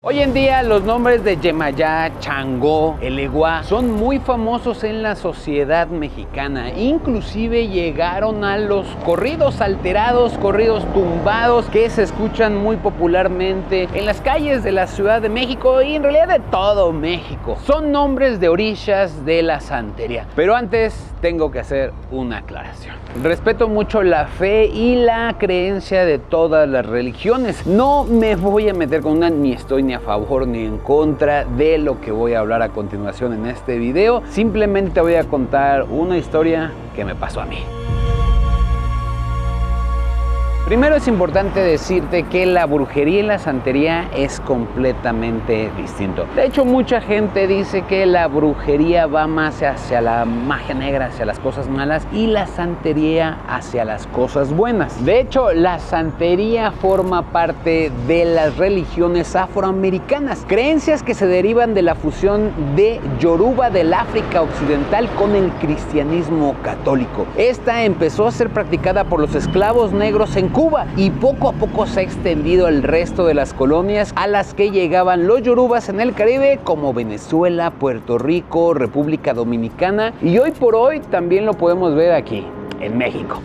Hoy en día los nombres de Yemayá, Changó, Eleguá son muy famosos en la sociedad mexicana. Inclusive llegaron a los corridos alterados, corridos tumbados que se escuchan muy popularmente en las calles de la Ciudad de México y en realidad de todo México. Son nombres de orishas de la santería. Pero antes tengo que hacer una aclaración. Respeto mucho la fe y la creencia de todas las religiones. No me voy a meter con una, ni estoy ni a favor ni en contra de lo que voy a hablar a continuación en este video. Simplemente voy a contar una historia que me pasó a mí. Primero es importante decirte que la brujería y la santería es completamente distinto. De hecho, mucha gente dice que la brujería va más hacia la magia negra, hacia las cosas malas, y la santería hacia las cosas buenas. De hecho, la santería forma parte de las religiones afroamericanas, creencias que se derivan de la fusión de Yoruba del África Occidental con el cristianismo católico. Esta empezó a ser practicada por los esclavos negros en Cuba y poco a poco se ha extendido al resto de las colonias a las que llegaban los yorubas en el Caribe, como Venezuela, Puerto Rico, República Dominicana, y hoy por hoy también lo podemos ver aquí, en México.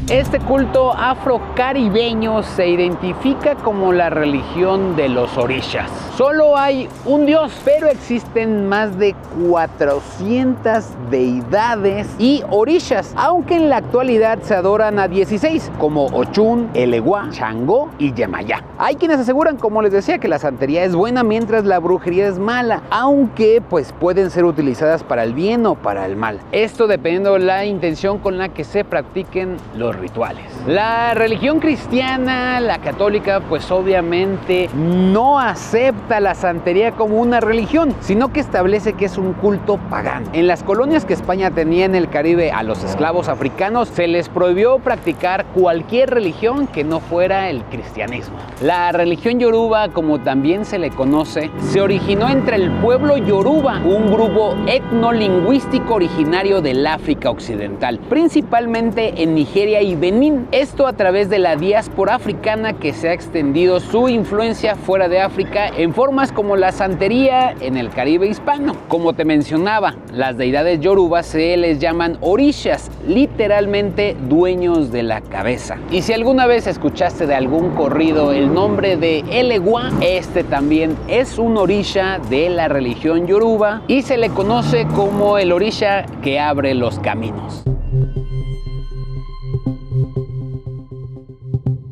Este culto afrocaribeño se identifica como la religión de los orishas. Solo hay un dios, pero existen más de 400 deidades y orishas, aunque en la actualidad se adoran a 16, como Ochun, Eleguá, Changó y Yemayá. Hay quienes aseguran, como les decía, que la santería es buena mientras la brujería es mala, aunque pues pueden ser utilizadas para el bien o para el mal. Esto dependiendo de la intención con la que se practiquen los rituales. La religión cristiana, la católica, pues obviamente no acepta la santería como una religión, sino que establece que es un culto pagano. En las colonias que España tenía en el Caribe a los esclavos africanos, se les prohibió practicar cualquier religión que no fuera el cristianismo. La religión yoruba, como también se le conoce, se originó entre el pueblo yoruba, un grupo etnolingüístico originario del África Occidental, principalmente en Nigeria y Benín. Esto a través de la diáspora africana que se ha extendido su influencia fuera de África en formas como la santería en el Caribe hispano. Como te mencionaba, las deidades yorubas se les llaman orishas, literalmente dueños de la cabeza. Y si alguna vez escuchaste de algún corrido el nombre de Eleguá, este también es un orisha de la religión yoruba y se le conoce como el orisha que abre los caminos.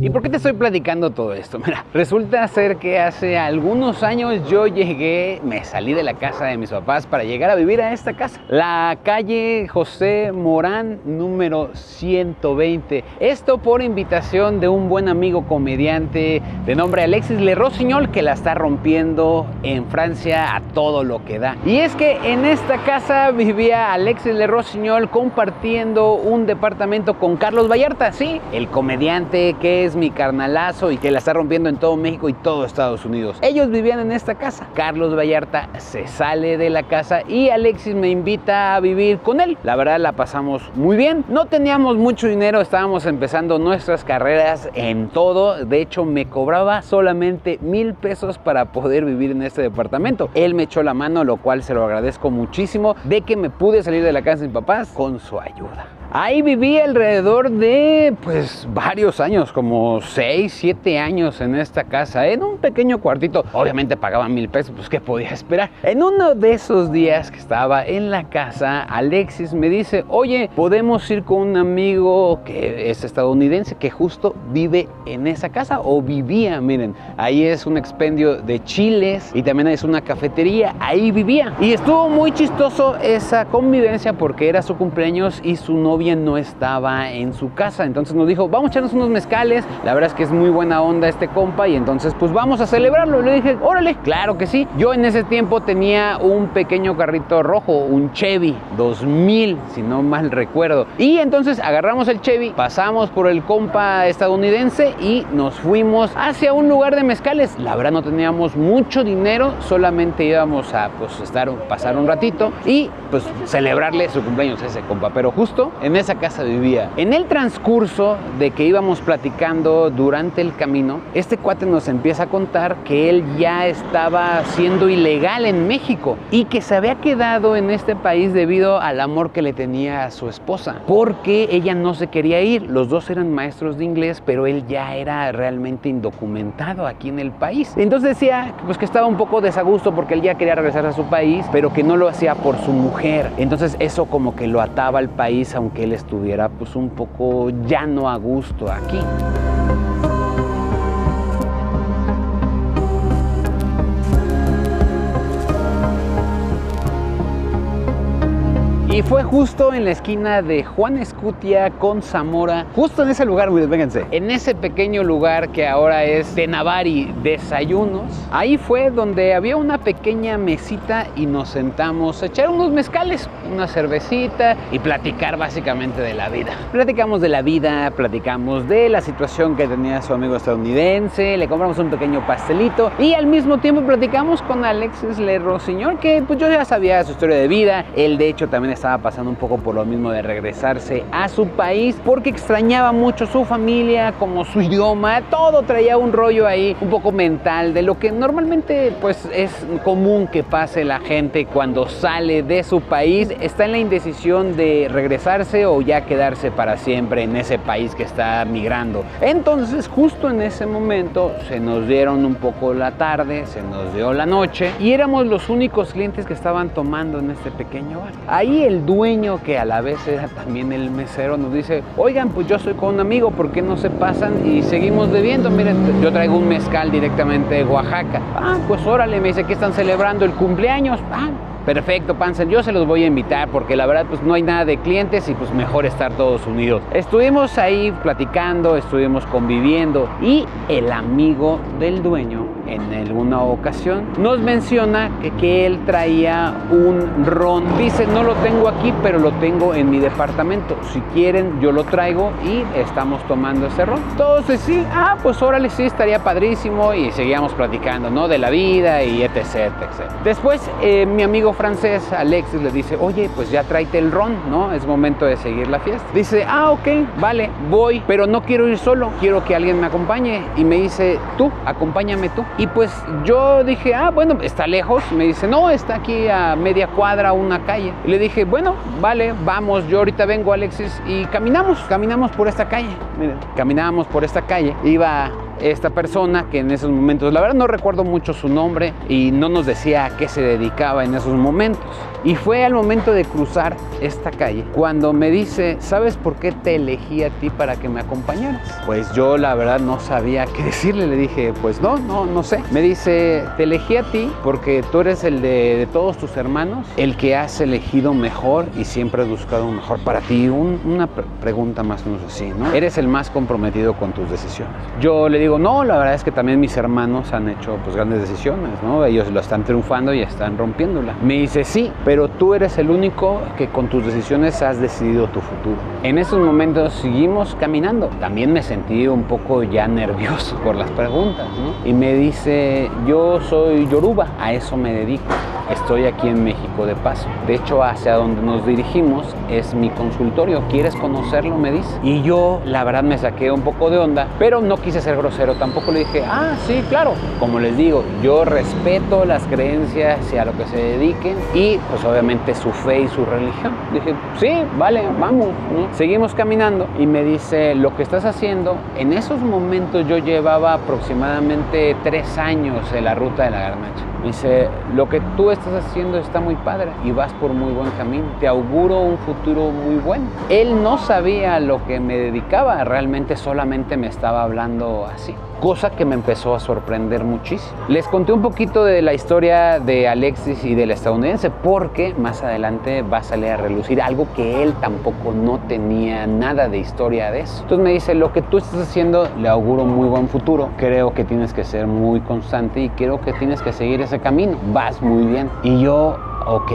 ¿Y por qué te estoy platicando todo esto? Mira, resulta ser que hace algunos años yo me salí de la casa de mis papás para llegar a vivir a esta casa. La calle José Morán, número 120. Esto por invitación de un buen amigo comediante de nombre Alexis Le Rossignol, que la está rompiendo en Francia a todo lo que da. Y es que en esta casa vivía Alexis Le Rossignol compartiendo un departamento con Carlos Vallarta, sí, el comediante que es mi carnalazo y que la está rompiendo en todo México y todo Estados Unidos. Ellos vivían en esta casa. Carlos Vallarta se sale de la casa y Alexis me invita a vivir con él. La verdad la pasamos muy bien. No teníamos mucho dinero, estábamos empezando nuestras carreras en todo. De hecho, me cobraba solamente 1,000 pesos para poder vivir en este departamento. Él me echó la mano, lo cual se lo agradezco muchísimo, de que me pude salir de la casa de mis papás con su ayuda. Ahí viví alrededor de, pues, varios años, como 6, 7 años en esta casa, en un pequeño cuartito. Obviamente pagaba 1,000 pesos, pues, ¿qué podía esperar? En uno de esos días que estaba en la casa, Alexis me dice, oye, podemos ir con un amigo que es estadounidense, que justo vive en esa casa, o vivía, miren, ahí es un expendio de chiles y también es una cafetería, ahí vivía. Y estuvo muy chistoso esa convivencia porque era su cumpleaños y su novia no estaba en su casa. Entonces nos dijo, vamos a echarnos unos mezcales la verdad es que es muy buena onda este compa y entonces pues vamos a celebrarlo. Le dije, órale, claro que sí. Yo en ese tiempo tenía un pequeño carrito rojo, un Chevy 2000, si no mal recuerdo. Y entonces agarramos el Chevy, pasamos por el compa estadounidense y nos fuimos hacia un lugar de mezcales. La verdad no teníamos mucho dinero, solamente íbamos a pues pasar un ratito y pues celebrarle su cumpleaños a ese compa. Pero justo en esa casa vivía. En el transcurso de que íbamos platicando durante el camino, este cuate nos empieza a contar que él ya estaba siendo ilegal en México y que se había quedado en este país debido al amor que le tenía a su esposa, porque ella no se quería ir. Los dos eran maestros de inglés, pero él ya era realmente indocumentado aquí en el país. Entonces decía pues que estaba un poco desagusto porque él ya quería regresar a su país, pero que no lo hacía por su mujer. Entonces eso como que lo ataba al país, aunque él estuviera pues un poco ya no a gusto aquí. Y fue justo en la esquina de Juan Escutia con Zamora, justo en ese lugar, vénganse, en ese pequeño lugar que ahora es Tenavari Desayunos. Ahí fue donde había una pequeña mesita y nos sentamos a echar unos mezcales, una cervecita y platicar básicamente de la vida. Platicamos de la vida, platicamos de la situación que tenía su amigo estadounidense, le compramos un pequeño pastelito y al mismo tiempo platicamos con Alexis Le Rossignol, que pues yo ya sabía su historia de vida. Él de hecho también estaba pasando un poco por lo mismo de regresarse a su país porque extrañaba mucho su familia, como su idioma, todo traía un rollo ahí un poco mental de lo que normalmente pues es común que pase la gente cuando sale de su país, está en la indecisión de regresarse o ya quedarse para siempre en ese país que está migrando. Entonces justo en ese momento se nos dieron un poco la tarde, se nos dio la noche y éramos los únicos clientes que estaban tomando en este pequeño bar. Ahí el dueño, que a la vez era también el mesero, nos dice, oigan, pues yo soy con un amigo, ¿por qué no se pasan y seguimos bebiendo? Miren, yo traigo un mezcal directamente de Oaxaca. Ah, pues órale, me dice que están celebrando el cumpleaños. Ah, perfecto, Panza, yo se los voy a invitar porque la verdad pues no hay nada de clientes y pues mejor estar todos unidos. Estuvimos ahí platicando, estuvimos conviviendo y el amigo del dueño en alguna ocasión nos menciona que él traía un ron. Dice, no lo tengo aquí, pero lo tengo en mi departamento. Si quieren, yo lo traigo y estamos tomando ese ron. Entonces sí, pues órale, sí, estaría padrísimo y seguíamos platicando, ¿no? De la vida y etc, etc. Después mi amigo francés Alexis le dice, oye, pues ya tráete el ron, ¿no? Es momento de seguir la fiesta. Dice, ok, vale, voy, pero no quiero ir solo, quiero que alguien me acompañe. Y me dice, tú, acompáñame tú. Y pues yo dije, bueno, está lejos. Me dice, no, está aquí a media cuadra, una calle. Y le dije, bueno, vale, vamos, yo ahorita vengo, Alexis, y caminamos por esta calle. Miren, caminábamos por esta calle, iba esta persona que en esos momentos, la verdad no recuerdo mucho su nombre y no nos decía a qué se dedicaba en esos momentos. Y fue al momento de cruzar esta calle cuando me dice, ¿sabes por qué te elegí a ti para que me acompañaras? Pues yo la verdad no sabía qué decirle, le dije, pues no sé. Me dice, te elegí a ti porque tú eres el de todos tus hermanos, el que has elegido mejor y siempre has buscado un mejor para ti. Una pregunta más o menos así, ¿no? Eres el más comprometido con tus decisiones. Yo le digo, no, la verdad es que también mis hermanos han hecho pues grandes decisiones, ¿no? Ellos lo están triunfando y están rompiéndola. Me dice, sí, pero tú eres el único que con tus decisiones has decidido tu futuro. En esos momentos seguimos caminando. También me sentí un poco ya nervioso por las preguntas, ¿no? Y me dice, yo soy yoruba, a eso me dedico. Estoy aquí en México de paso. De hecho, hacia donde nos dirigimos es mi consultorio. ¿Quieres conocerlo? Me dice. Y yo, la verdad, me saqué un poco de onda, pero no quise ser grosero. Tampoco le dije, sí, claro. Como les digo, yo respeto las creencias y a lo que se dediquen y, pues, obviamente, su fe y su religión. Dije, sí, vale, vamos, ¿no? Seguimos caminando y me dice, lo que estás haciendo, en esos momentos yo llevaba aproximadamente 3 años en la ruta de la garnacha. Me dice, lo que tú estás haciendo está muy padre y vas por muy buen camino. Te auguro un futuro muy bueno. Él no sabía a lo que me dedicaba, realmente solamente me estaba hablando así. Cosa que me empezó a sorprender muchísimo. Les conté un poquito de la historia de Alexis y del estadounidense porque más adelante va a salir a relucir algo que él tampoco no tenía nada de historia de eso. Entonces me dice, lo que tú estás haciendo le auguro muy buen futuro. Creo que tienes que ser muy constante y creo que tienes que seguir ese camino. Vas muy bien. Y yo... ok,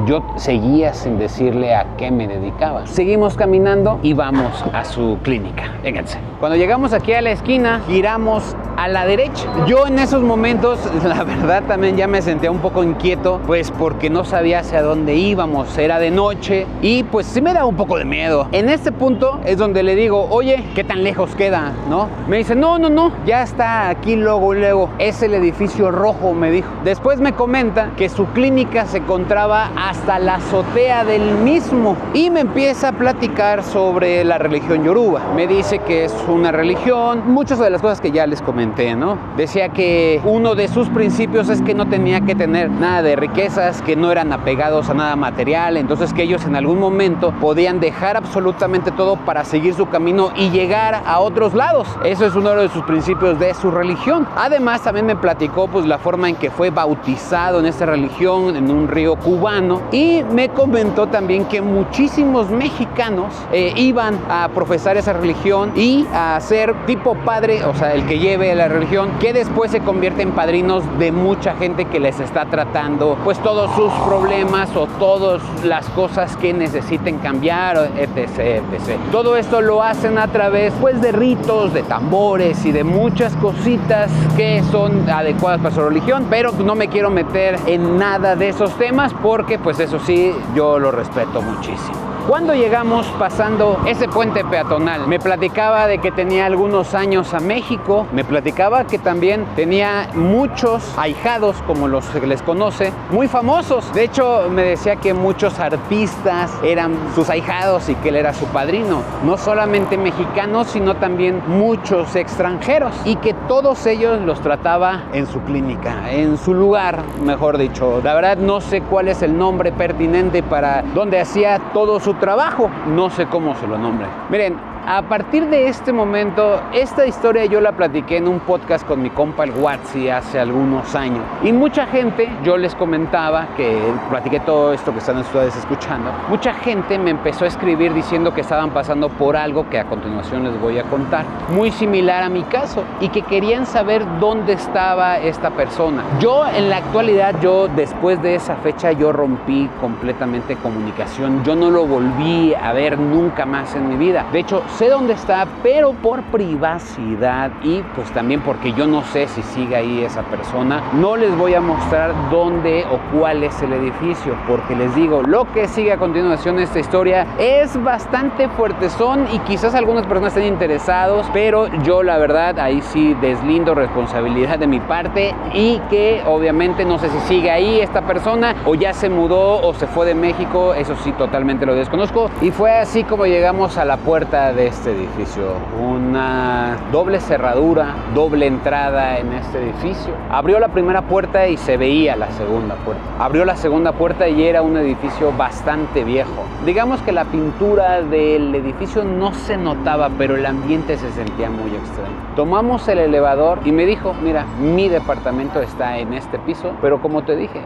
yo seguía sin decirle a qué me dedicaba. Seguimos caminando y vamos a su clínica. Fíjense. Cuando llegamos aquí a la esquina, giramos a la derecha. Yo en esos momentos, la verdad, también ya me sentía un poco inquieto, pues porque no sabía hacia dónde íbamos. Era de noche y pues sí me daba un poco de miedo. En este punto es donde le digo, oye, ¿qué tan lejos queda? ¿No? Me dice, no, ya está aquí luego. Es el edificio rojo, me dijo. Después me comenta que su clínica se encontraba hasta la azotea del mismo y me empieza a platicar sobre la religión yoruba. Me dice que es una religión, muchas de las cosas que ya les comenté, ¿no? Decía que uno de sus principios es que no tenía que tener nada de riquezas, que no eran apegados a nada material, entonces que ellos en algún momento podían dejar absolutamente todo para seguir su camino y llegar a otros lados. Eso es uno de sus principios de su religión. Además también me platicó pues la forma en que fue bautizado en esta religión, en un río cubano, y me comentó también que muchísimos mexicanos iban a profesar esa religión y a ser tipo padre, o sea, el que lleve la religión, que después se convierte en padrinos de mucha gente que les está tratando pues todos sus problemas o todas las cosas que necesiten cambiar, etc. Todo esto lo hacen a través pues de ritos, de tambores y de muchas cositas que son adecuadas para su religión, pero no me quiero meter en nada de esos temas porque pues eso sí, yo lo respeto muchísimo. Cuando llegamos pasando ese puente peatonal, me platicaba de que tenía algunos años a México, me platicaba que también tenía muchos ahijados, como los que les conoce, muy famosos. De hecho, me decía que muchos artistas eran sus ahijados y que él era su padrino. No solamente mexicanos, sino también muchos extranjeros. Y que todos ellos los trataba en su clínica, en su lugar, mejor dicho. La verdad, no sé cuál es el nombre pertinente para donde hacía todo su trabajo, no sé cómo se lo nombre. Miren, a partir de este momento, esta historia yo la platiqué en un podcast con mi compa el Watsi hace algunos años. Y mucha gente, yo les comentaba que platiqué todo esto que están ustedes escuchando. Mucha gente me empezó a escribir diciendo que estaban pasando por algo que a continuación les voy a contar, muy similar a mi caso, y que querían saber dónde estaba esta persona. Yo en la actualidad, después de esa fecha, yo rompí completamente comunicación. Yo no lo volví a ver nunca más en mi vida. De hecho, sé dónde está, pero por privacidad y pues también porque yo no sé si sigue ahí esa persona, no les voy a mostrar dónde o cuál es el edificio, porque les digo, lo que sigue a continuación de esta historia es bastante fuertezón y quizás algunas personas estén interesados, pero yo la verdad ahí sí deslindo responsabilidad de mi parte y que obviamente no sé si sigue ahí esta persona o ya se mudó o se fue de México, eso sí totalmente lo desconozco. Y fue así como llegamos a la puerta de este edificio, una doble cerradura, doble entrada en este edificio. Abrió la primera puerta y se veía la segunda puerta. Abrió la segunda puerta y era un edificio bastante viejo. Digamos que la pintura del edificio no se notaba, pero el ambiente se sentía muy extraño. Tomamos el elevador y me dijo, mira, mi departamento está en este piso, pero como te dije,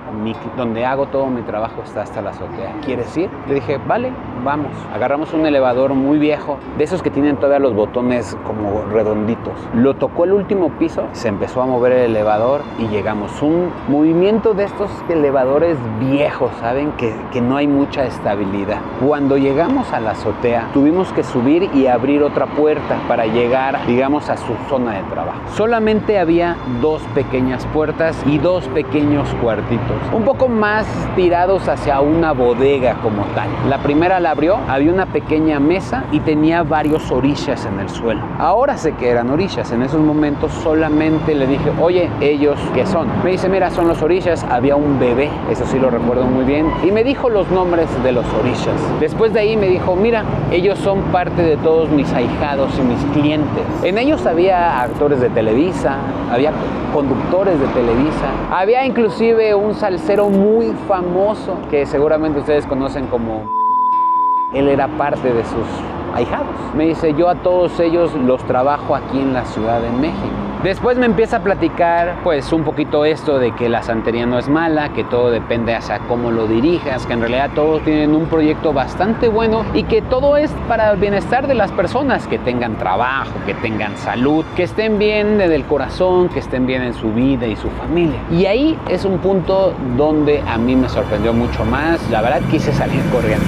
donde hago todo mi trabajo está hasta la azotea. ¿Quieres ir? Le dije, vale, vamos. Agarramos un elevador muy viejo, de esos que tienen todavía los botones como redonditos. Lo tocó el último piso, se empezó a mover el elevador y llegamos. Un movimiento de estos elevadores viejos, ¿saben? Que no hay mucha estabilidad. Cuando llegamos a la azotea, tuvimos que subir y abrir otra puerta para llegar, digamos, a su zona de trabajo. Solamente había dos pequeñas puertas y dos pequeños cuartitos, un poco más tirados hacia una bodega como tal. La primera la abrió, había una pequeña mesa y tenía varios orillas en el suelo. Ahora se que eran orishas. En esos momentos solamente le dije, oye, ¿ellos qué son? Me dice, mira, son los orishas. Había un bebé, eso sí lo recuerdo muy bien, y me dijo los nombres de los orishas. Después de ahí me dijo, mira, ellos son parte de todos mis ahijados y mis clientes. En ellos había actores de Televisa, había conductores de Televisa, había inclusive un salsero muy famoso que seguramente ustedes conocen como... Él era parte de sus ahijados. Me dice, yo a todos ellos los trabajo aquí en la Ciudad de México. Después me empieza a platicar pues un poquito esto de que la santería no es mala, que todo depende hacia cómo lo dirijas, que en realidad todos tienen un proyecto bastante bueno y que todo es para el bienestar de las personas, que tengan trabajo, que tengan salud, que estén bien del corazón, que estén bien en su vida y su familia. Y ahí es un punto donde a mí me sorprendió mucho más. La verdad quise salir corriendo.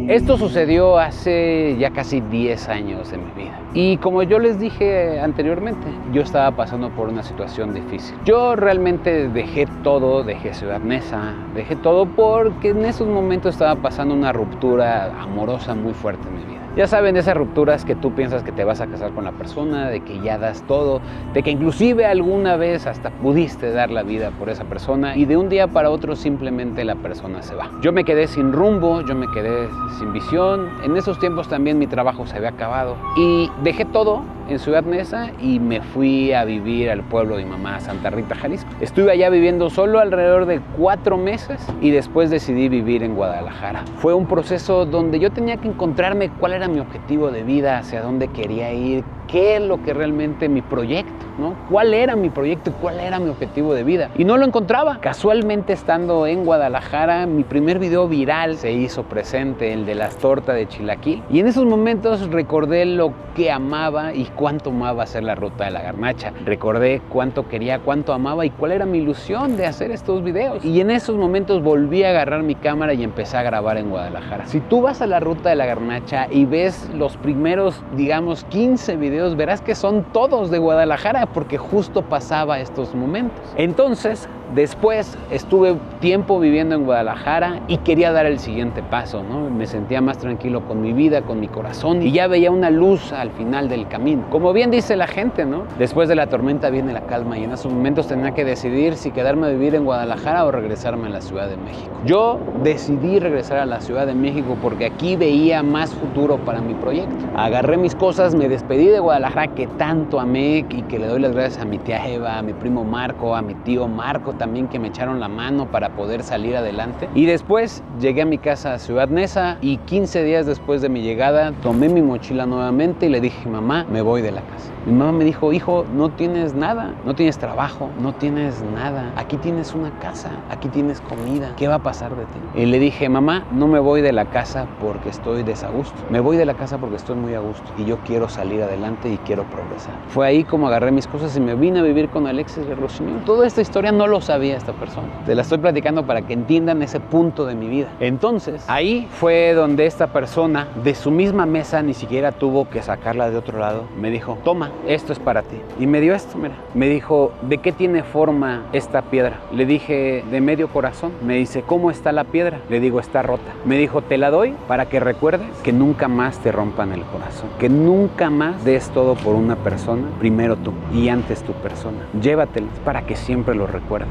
Esto sucedió hace ya casi 10 años de mi vida. Y como yo les dije anteriormente, yo estaba pasando por una situación difícil. Yo realmente dejé todo, dejé Ciudad Neza, dejé todo porque en esos momentos estaba pasando una ruptura amorosa muy fuerte en mi vida. Ya saben, esas rupturas que tú piensas que te vas a casar con la persona, de que ya das todo, de que inclusive alguna vez hasta pudiste dar la vida por esa persona y de un día para otro simplemente la persona se va. Yo me quedé sin rumbo, yo me quedé sin visión. En esos tiempos también mi trabajo se había acabado y dejé todo en Ciudad Neza y me fui a vivir al pueblo de mi mamá, Santa Rita, Jalisco. Estuve allá viviendo solo alrededor de 4 meses y después decidí vivir en Guadalajara. Fue un proceso donde yo tenía que encontrarme cuál era mi objetivo de vida, hacia dónde quería ir, qué es lo que realmente mi proyecto, ¿no? ¿Cuál era mi proyecto y cuál era mi objetivo de vida? Y no lo encontraba. Casualmente estando en Guadalajara, mi primer video viral se hizo presente, el de las tortas de chilaquil. Y en esos momentos recordé lo que amaba y cuánto amaba hacer la ruta de la garnacha. Recordé cuánto quería, cuánto amaba y cuál era mi ilusión de hacer estos videos. Y en esos momentos volví a agarrar mi cámara y empecé a grabar en Guadalajara. Si tú vas a la ruta de la garnacha y ves los primeros, digamos, 15 videos, verás que son todos de Guadalajara porque justo pasaba estos momentos. Entonces, después estuve tiempo viviendo en Guadalajara y quería dar el siguiente paso, ¿no? Me sentía más tranquilo con mi vida, con mi corazón y ya veía una luz al final del camino. Como bien dice la gente, ¿no? Después de la tormenta viene la calma y en esos momentos tenía que decidir si quedarme a vivir en Guadalajara o regresarme a la Ciudad de México. Yo decidí regresar a la Ciudad de México porque aquí veía más futuro para mi proyecto. Agarré mis cosas, me despedí de Guadalajara que tanto amé y que le doy las gracias a mi tía Eva, a mi primo Marco, a mi tío Marco también, que me echaron la mano para poder salir adelante. Y después llegué a mi casa a Ciudad Neza y 15 días después de mi llegada tomé mi mochila nuevamente y le dije, mamá, me voy de la casa. Mi mamá me dijo, hijo, no tienes nada, no tienes trabajo, no tienes nada. Aquí tienes una casa, aquí tienes comida. ¿Qué va a pasar de ti? Y le dije, mamá, no me voy de la casa porque estoy desagusto. Me voy de la casa porque estoy muy a gusto y yo quiero salir adelante y quiero progresar. Fue ahí como agarré mis cosas y me vine a vivir con Alexis de Rossinyol. Toda esta historia no lo sabía esta persona. Te la estoy platicando para que entiendan ese punto de mi vida. Entonces, ahí fue donde esta persona de su misma mesa, ni siquiera tuvo que sacarla de otro lado, me dijo, toma, esto es para ti. Y me dio esto, mira. Me dijo, ¿de qué tiene forma esta piedra? Le dije, de medio corazón. Me dice, ¿cómo está la piedra? Le digo, está rota. Me dijo, te la doy para que recuerdes que nunca más te rompan el corazón. Que nunca más des todo por una persona, primero tú y antes tu persona. Llévatelos para que siempre lo recuerdes.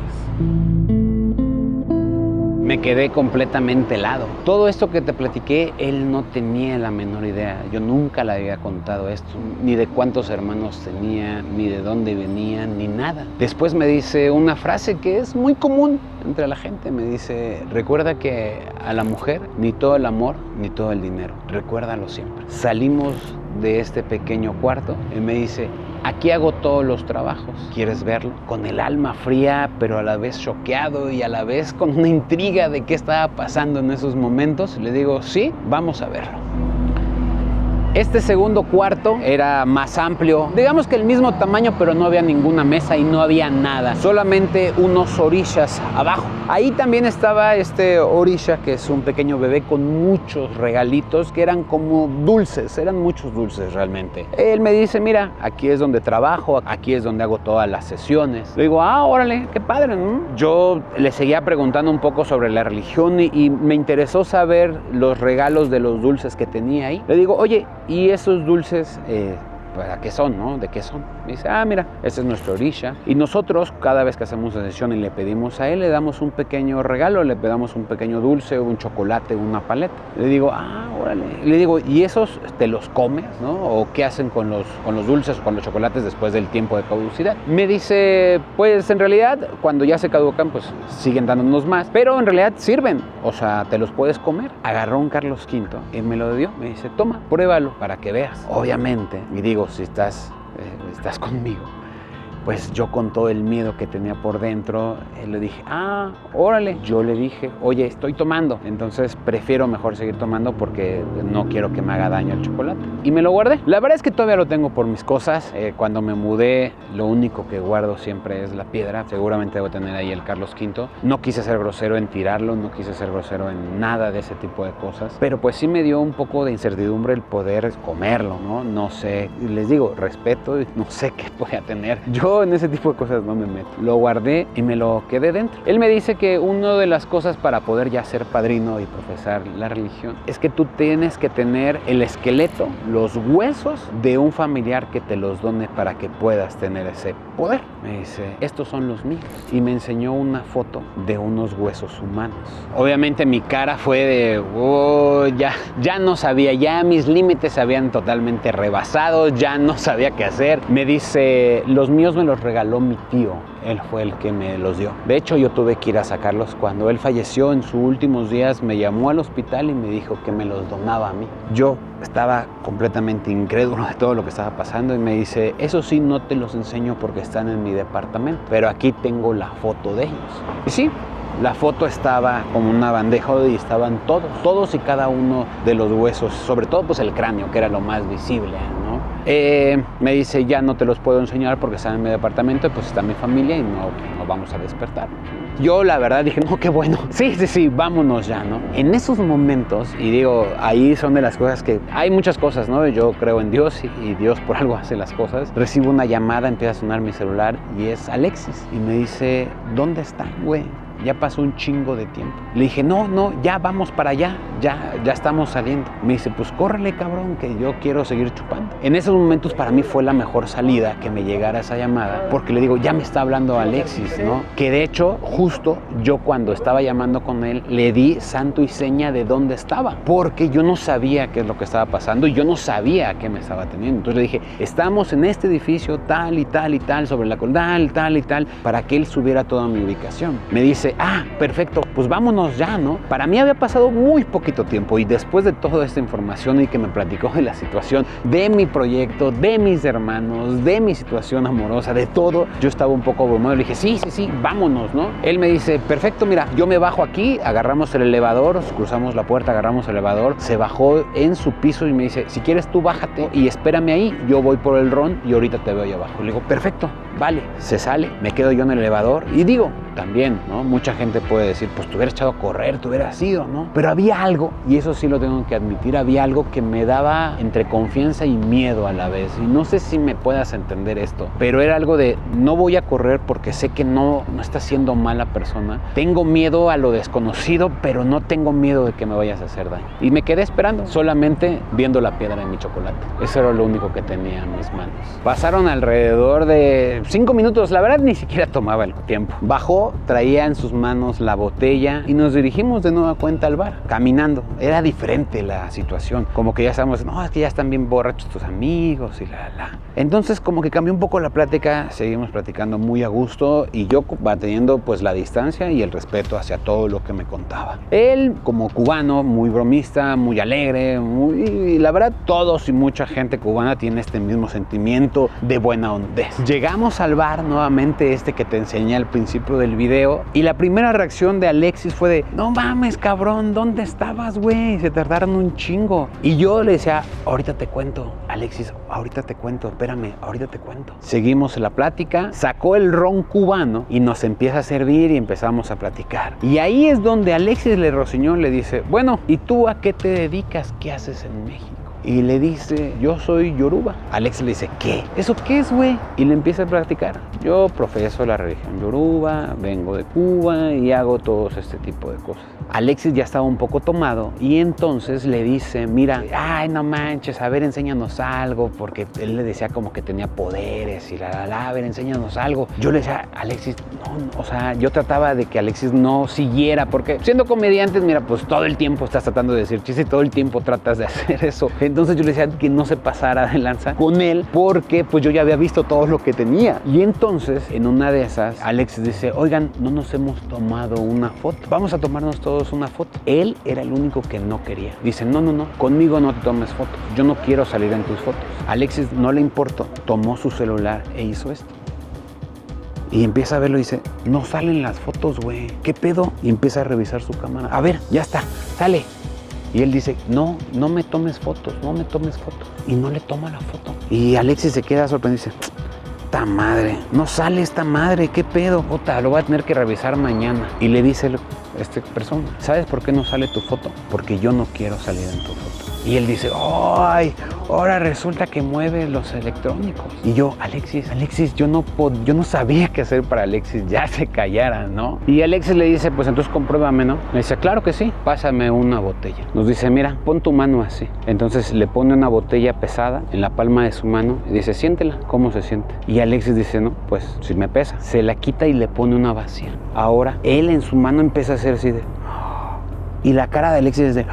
Me quedé completamente helado. Todo esto que te platiqué, él no tenía la menor idea. Yo nunca le había contado esto, ni de cuántos hermanos tenía, ni de dónde venían, ni nada. Después me dice una frase que es muy común entre la gente. Me dice, recuerda que a la mujer ni todo el amor, ni todo el dinero. Recuérdalo siempre. Salimos de este pequeño cuarto y me dice, aquí hago todos los trabajos. ¿Quieres verlo? Con el alma fría, pero a la vez choqueado y a la vez con una intriga de qué estaba pasando en esos momentos. Le digo, sí, vamos a verlo. Este segundo cuarto era más amplio, digamos que el mismo tamaño, pero no había ninguna mesa y no había nada, solamente unos orishas abajo. Ahí también estaba este orisha, que es un pequeño bebé con muchos regalitos que eran como dulces, eran muchos dulces realmente. Él me dice, mira, aquí es donde trabajo, aquí es donde hago todas las sesiones. Le digo, órale, qué padre, ¿no? Yo le seguía preguntando un poco sobre la religión y me interesó saber los regalos de los dulces que tenía ahí. Le digo, oye, ¿y esos dulces para qué son, no? ¿De qué son? Me dice, mira, ese es nuestro orisha. Y nosotros, cada vez que hacemos una sesión y le pedimos a él, le damos un pequeño regalo, le damos un pequeño dulce, un chocolate, una paleta. Le digo, órale. Le digo, ¿y esos te los comes, no? ¿O qué hacen con los dulces o con los chocolates después del tiempo de caducidad? Me dice, pues en realidad, cuando ya se caducan, pues siguen dándonos más, pero en realidad sirven, o sea, te los puedes comer. Agarró un Carlos V y me lo dio. Me dice, toma, pruébalo para que veas. Obviamente, y digo, si estás conmigo, pues yo con todo el miedo que tenía por dentro, le dije, órale. Yo le dije, oye, estoy tomando, entonces prefiero mejor seguir tomando porque no quiero que me haga daño el chocolate. Y me lo guardé. La verdad es que todavía lo tengo por mis cosas. Cuando me mudé, lo único que guardo siempre es la piedra. Seguramente debo tener ahí el Carlos V. No quise ser grosero en tirarlo, no quise ser grosero en nada de ese tipo de cosas. Pero pues sí me dio un poco de incertidumbre el poder comerlo, ¿no? No sé, les digo, respeto y no sé qué voy a tener. Yo en ese tipo de cosas no me meto. Lo guardé y me lo quedé dentro. Él me dice que una de las cosas para poder ya ser padrino y profesar la religión es que tú tienes que tener el esqueleto, los huesos de un familiar que te los done para que puedas tener ese poder. Me dice, estos son los míos. Y me enseñó una foto de unos huesos humanos. Obviamente mi cara fue de, ya no sabía, ya mis límites se habían totalmente rebasado, ya no sabía qué hacer. Me dice, los míos me los regaló mi tío. Él fue el que me los dio. De hecho, yo tuve que ir a sacarlos. Cuando él falleció en sus últimos días, me llamó al hospital y me dijo que me los donaba a mí. Yo estaba completamente incrédulo de todo lo que estaba pasando y me dice, eso sí, no te los enseño porque están en mi departamento, pero aquí tengo la foto de ellos. Y sí, la foto estaba como una bandeja y estaban todos y cada uno de los huesos, sobre todo pues el cráneo, que era lo más visible, ¿no? Me dice, ya no te los puedo enseñar porque están en mi departamento, pues está mi familia y no vamos a despertar. Yo la verdad dije, no, qué bueno, sí, vámonos ya, ¿no? En esos momentos, y digo, ahí son de las cosas que, hay muchas cosas, ¿no? Yo creo en Dios y Dios por algo hace las cosas. Recibo una llamada, empieza a sonar mi celular y es Alexis. Y me dice, ¿dónde está, güey? Ya pasó un chingo de tiempo. Le dije, no, ya vamos para allá, ya estamos saliendo. Me dice, pues córrele, cabrón, que yo quiero seguir chupando. En esos momentos para mí fue la mejor salida que me llegara esa llamada, porque le digo, ya me está hablando Alexis, ¿no? Que de hecho, justo yo cuando estaba llamando con él, le di santo y seña de dónde estaba, porque yo no sabía qué es lo que estaba pasando y yo no sabía a qué me estaba teniendo. Entonces le dije, estamos en este edificio tal y tal y tal, sobre la colina, tal y tal, para que él subiera toda mi ubicación. Me dice, perfecto, pues vámonos ya, ¿no? Para mí había pasado muy poquito tiempo y después de toda esta información y que me platicó de la situación, de mi proyecto, de mis hermanos, de mi situación amorosa, de todo, yo estaba un poco abrumado. Le dije, sí, vámonos, ¿no? Él me dice, perfecto, mira, yo me bajo aquí, agarramos el elevador, cruzamos la puerta, agarramos el elevador, se bajó en su piso y me dice, si quieres tú bájate y espérame ahí, yo voy por el ron y ahorita te veo ahí abajo. Le digo, perfecto, vale. Se sale, me quedo yo en el elevador y digo, también, ¿no? Mucha gente puede decir, pues te hubieras echado a correr, te hubieras ido, ¿no? Pero había algo, y eso sí lo tengo que admitir, había algo que me daba entre confianza y miedo a la vez. Y no sé si me puedas entender esto, pero era algo de, no voy a correr porque sé que no está siendo mala persona. Tengo miedo a lo desconocido, pero no tengo miedo de que me vayas a hacer daño. Y me quedé esperando, solamente viendo la piedra en mi chocolate. Eso era lo único que tenía en mis manos. Pasaron alrededor de 5 minutos, la verdad ni siquiera tomaba el tiempo. Bajó, traía en sus manos la botella y nos dirigimos de nueva cuenta al bar, caminando. Era diferente la situación, como que ya estábamos, no, es que ya están bien borrachos tus amigos y la. Entonces como que cambió un poco la plática, seguimos platicando muy a gusto y yo manteniendo pues la distancia y el respeto hacia todo lo que me contaba. Él como cubano, muy bromista, muy alegre, y la verdad todos y mucha gente cubana tiene este mismo sentimiento de buena hondez. Llegamos Fuimos al bar nuevamente que te enseñé al principio del video y la primera reacción de Alexis fue de no mames cabrón, ¿dónde estabas güey? Se tardaron un chingo. Y yo le decía, ahorita te cuento, Alexis, ahorita te cuento, espérame, ahorita te cuento. Seguimos la plática, sacó el ron cubano y nos empieza a servir y empezamos a platicar. Y ahí es donde Alexis Le Rossignol le dice, bueno, ¿y tú a qué te dedicas? ¿Qué haces en México? Y le dice, yo soy yoruba. Alex le dice, ¿qué? ¿Eso qué es, güey? Y le empieza a platicar. Yo profeso la religión yoruba, vengo de Cuba y hago todos este tipo de cosas. Alexis ya estaba un poco tomado y entonces le dice, mira, ay, no manches, a ver, enséñanos algo, porque él le decía como que tenía poderes y a ver, enséñanos algo. Yo le decía, Alexis, no, o sea, yo trataba de que Alexis no siguiera, porque siendo comediantes, mira, pues todo el tiempo estás tratando de decir chistes y todo el tiempo tratas de hacer eso. Entonces yo le decía que no se pasara de lanza con él, porque pues yo ya había visto todo lo que tenía. Y entonces, en una de esas, Alexis dice, oigan, no nos hemos tomado una foto, vamos a tomarnos todos una foto. Él era el único que no quería. Dice, no, conmigo no te tomes fotos, yo no quiero salir en tus fotos. Alexis no le importó, tomó su celular e hizo esto. Y empieza a verlo y dice, no salen las fotos, güey, ¿qué pedo? Y empieza a revisar su cámara. A ver, ya está, sale. Y él dice, no me tomes fotos, no me tomes fotos. Y no le toma la foto. Y Alexis se queda sorprendido y dice, esta madre, no sale esta madre, ¿qué pedo? Puta, lo voy a tener que revisar mañana. Y le dice esta persona, ¿sabes por qué no sale tu foto? Porque yo no quiero salir en tu foto. Y él dice, ¡ay! Ahora resulta que mueve los electrónicos. Y yo, Alexis, yo no sabía qué hacer para Alexis ya se callara, ¿no? Y Alexis le dice, pues entonces compruébame, ¿no? Le dice, claro que sí, pásame una botella. Nos dice, mira, pon tu mano así. Entonces le pone una botella pesada en la palma de su mano y dice, siéntela, ¿cómo se siente? Y Alexis dice, no, pues si me pesa. Se la quita y le pone una vacía. Ahora él en su mano empieza a hacer así de... Y la cara de Alexis es de...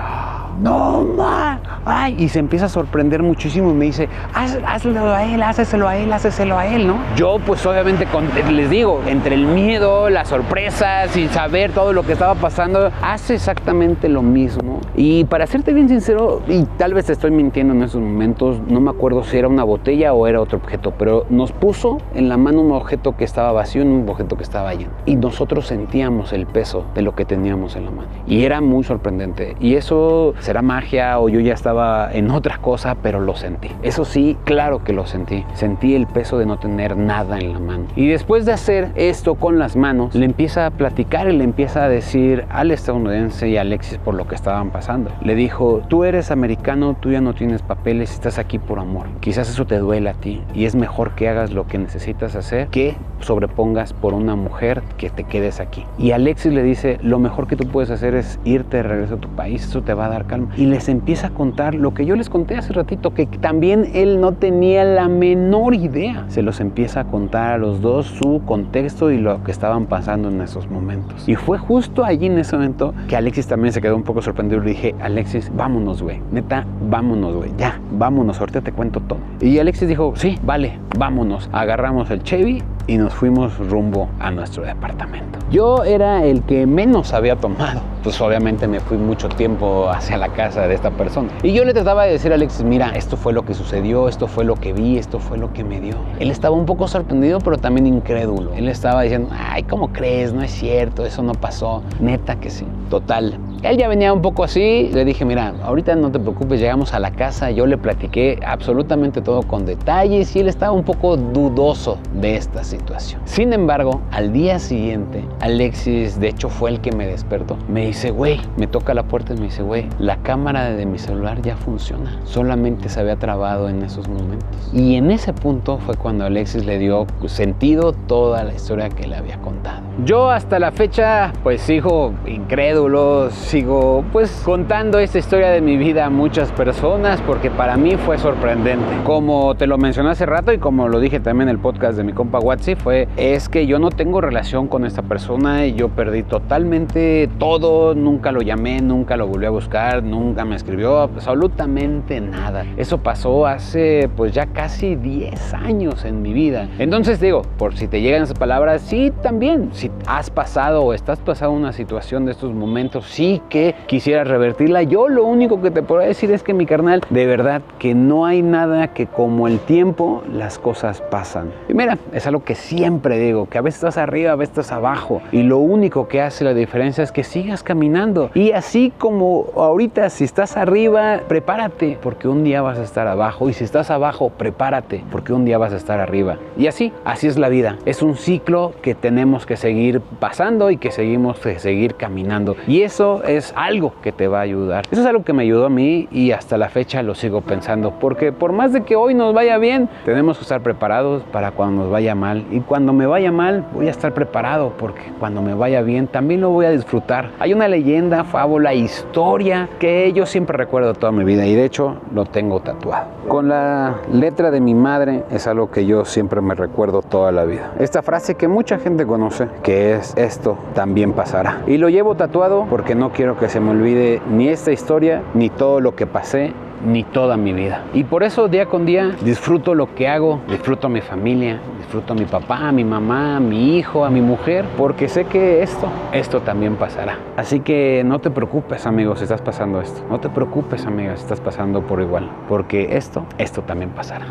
¡No, ma! ¡Ay! Y se empieza a sorprender muchísimo y me dice, hazlo a él, háceselo a él, ¿no? Yo, pues obviamente, les digo, entre el miedo, las sorpresas y saber todo lo que estaba pasando, hace exactamente lo mismo. Y para serte bien sincero, y tal vez te estoy mintiendo en esos momentos, no me acuerdo si era una botella o era otro objeto, pero nos puso en la mano un objeto que estaba vacío y un objeto que estaba lleno. Y nosotros sentíamos el peso de lo que teníamos en la mano. Y era muy sorprendente. Y eso... será magia o yo ya estaba en otra cosa, pero lo sentí. Eso sí, claro que lo sentí. Sentí el peso de no tener nada en la mano. Y después de hacer esto con las manos, le empieza a platicar y le empieza a decir al estadounidense y a Alexis por lo que estaban pasando. Le dijo, tú eres americano, tú ya no tienes papeles, estás aquí por amor. Quizás eso te duela a ti y es mejor que hagas lo que necesitas hacer que sobrepongas por una mujer, que te quedes aquí. Y Alexis le dice, lo mejor que tú puedes hacer es irte de regreso a tu país, eso te va a dar calma. Y les empieza a contar lo que yo les conté hace ratito, que también él no tenía la menor idea. Se los empieza a contar a los dos su contexto y lo que estaban pasando en esos momentos. Y fue justo allí en ese momento que Alexis también se quedó un poco sorprendido. Le dije, Alexis, vámonos, güey. Neta, vámonos, güey. Ya, vámonos, ahorita te cuento todo. Y Alexis dijo, sí, vale, vámonos. Agarramos el Chevy y nos fuimos rumbo a nuestro departamento. Yo era el que menos había tomado. Pues obviamente me fui mucho tiempo hacia la casa de esta persona. Y yo le trataba de decir a Alexis, mira, esto fue lo que sucedió, esto fue lo que vi, esto fue lo que me dio. Él estaba un poco sorprendido, pero también incrédulo. Él estaba diciendo, ay, ¿cómo crees? No es cierto, eso no pasó. Neta que sí. Total. Él ya venía un poco así. Le dije, mira, ahorita no te preocupes, llegamos a la casa. Yo le platiqué absolutamente todo con detalles y él estaba un poco dudoso de esta situación. Sin embargo, al día siguiente, Alexis, de hecho, fue el que me despertó. Me dice, güey, me toca la puerta y me dice, güey, la cámara de mi celular ya funciona. Solamente se había trabado en esos momentos. Y en ese punto fue cuando Alexis le dio sentido toda la historia que le había contado. Yo hasta la fecha, pues sigo incrédulo, sigo pues contando esta historia de mi vida a muchas personas porque para mí fue sorprendente. Como te lo mencioné hace rato y como lo dije también en el podcast de mi compa Watsi, es que yo no tengo relación con esta persona y yo perdí totalmente todo contestó, nunca lo llamé, nunca lo volví a buscar, nunca me escribió, absolutamente nada. Eso pasó hace pues ya casi 10 años en mi vida. Entonces digo, por si te llegan esas palabras, sí, también, si has pasado o estás pasando una situación de estos momentos, sí que quisieras revertirla, yo lo único que te puedo decir es que, mi carnal, de verdad que no hay nada que como el tiempo las cosas pasan. Y mira, es algo que siempre digo, que a veces estás arriba, a veces estás abajo, y lo único que hace la diferencia es que sigas caminando. Y así como ahorita, si estás arriba, prepárate, porque un día vas a estar abajo, y si estás abajo, prepárate, porque un día vas a estar arriba. Y así es la vida. Es un ciclo que tenemos que seguir pasando y que seguimos que seguir caminando. Y eso es algo que te va a ayudar. Eso es algo que me ayudó a mí y hasta la fecha lo sigo pensando, porque por más de que hoy nos vaya bien, tenemos que estar preparados para cuando nos vaya mal. Y cuando me vaya mal, voy a estar preparado, porque cuando me vaya bien, también lo voy a disfrutar. Hay una leyenda, fábula, historia que yo siempre recuerdo toda mi vida, y de hecho lo tengo tatuado. Con la letra de mi madre es algo que yo siempre me recuerdo toda la vida. Esta frase que mucha gente conoce, que es: esto también pasará. Y lo llevo tatuado porque no quiero que se me olvide ni esta historia, ni todo lo que pasé, ni toda mi vida. Y por eso día con día disfruto lo que hago, disfruto a mi familia, disfruto a mi papá, a mi mamá, a mi hijo, a mi mujer, porque sé que esto también pasará. Así que no te preocupes, amigo, si estás pasando esto. No te preocupes, amiga, si estás pasando por igual, porque esto también pasará.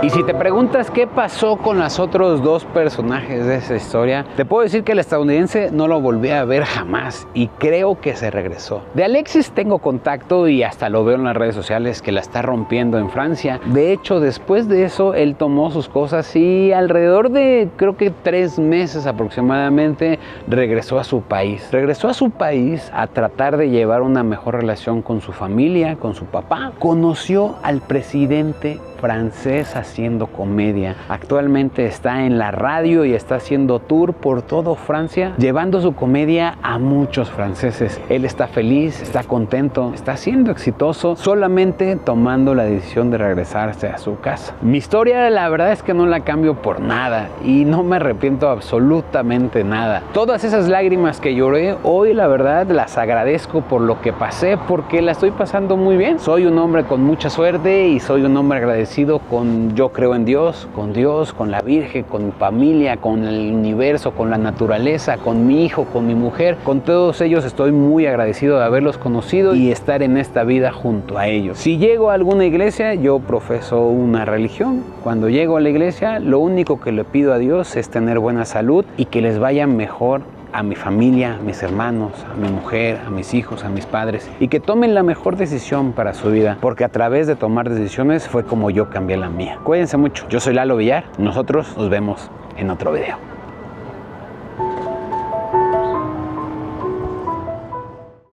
Y si te preguntas qué pasó con los otros dos personajes de esa historia, te puedo decir que el estadounidense no lo volví a ver jamás, y creo que se regresó. De Alexis tengo contacto y hasta lo veo en las redes sociales que la está rompiendo en Francia. De hecho, después de eso, él tomó sus cosas y alrededor de, creo que 3 meses aproximadamente, regresó a su país. Regresó a su país a tratar de llevar una mejor relación con su familia, con su papá. Conoció al presidente francés haciendo comedia. Actualmente está en la radio y está haciendo tour por todo Francia, llevando su comedia a muchos franceses. Él está feliz, está contento, está siendo exitoso, solamente tomando la decisión de regresarse a su casa. Mi historia, la verdad es que no la cambio por nada y no me arrepiento absolutamente nada. Todas esas lágrimas que lloré, hoy la verdad las agradezco por lo que pasé, porque la estoy pasando muy bien. Soy un hombre con mucha suerte y soy un hombre agradecido con, yo creo en Dios, con la Virgen, con mi familia, con el universo, con la naturaleza, con mi hijo, con mi mujer. Con todos ellos estoy muy agradecido de haberlos conocido y estar en esta vida junto a ellos. Si llego a alguna iglesia, yo profeso una religión. Cuando llego a la iglesia, lo único que le pido a Dios es tener buena salud y que les vaya mejor a mi familia, a mis hermanos, a mi mujer, a mis hijos, a mis padres, y que tomen la mejor decisión para su vida, porque a través de tomar decisiones fue como yo cambié la mía. Cuídense mucho. Yo soy Lalo Villar. Nosotros nos vemos en otro video.